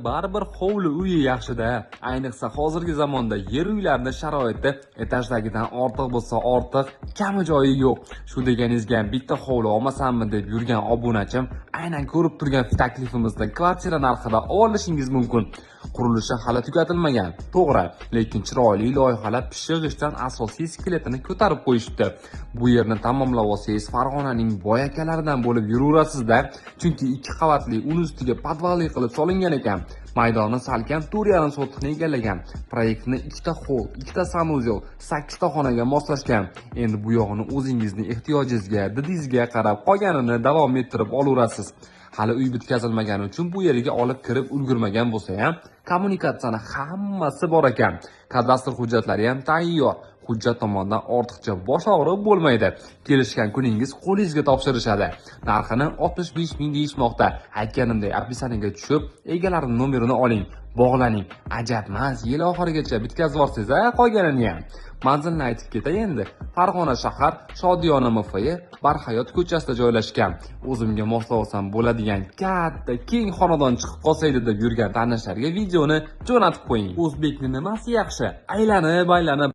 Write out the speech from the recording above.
Baribir hovli uyi yaxshi-da. Ayniqsa hozirgi zamonda yer uylarning sharoiti etajdagidan ortiq bo'lsa ortiq, kami joyi yo'q. Shu deganingizga ham bitta hovli olmasammi deb yurgan obunachim aynan ko'rib turgan taklifimizni kvartira narxida olishingiz mumkin. Qurilishi hali tugatilmagan, to'g'ri, lekin chiroyli loyihalar pishiq ishdan asosiy skeletini ko'tarib qo'yishdi. Bu yerni tamomlab olsangiz Farg'onaning boy akalaridan bo'lib yuraverasiz-da, chunki 2 qavatli uni ustiga podvalli qilib solingan ekan. Maydoni salkam 4,5 sotixni egallagan. Proyektni 2 ta hol, 2 ta sanuzel, 8 ta xonaga moslashgan. Endi bu yog'ini o'zingizning ehtiyojingizga, didingizga qarab qolganini davom ettirib olaverasiz. Hali uy bitkazilmagani uchun bu yerga olib kirib ulgurmagan bo'lsa ham, kommunikatsiyani hammasi bor ekan. Kadastr hujjatlari ham tayyor. Hujjat tomondan ortiqcha bosh og'riq bo'lmaydi. Kelishgan kuningiz qo'lingizga topshirishadi. Narxini 65 ming deyishmoqda. Aytganimdek, opisiyaga tushib, egalarining nomerini oling, bog'laning. Ajabmas, yil oxirigacha bitkazib yuborsangiz, qolganini ham. Manzilni aytib ketay endi. Farg'ona shahar, Shodiyona MFY, Barhayot ko'chasida joylashgan. O'zimga moslab olsam bo'ladigan katta, keng xonadon chiqib qolsaydi deb yurgan tanishlarga videoni jo'natib qo'ying. O'zbekning nimasi yaxshi? Aylanib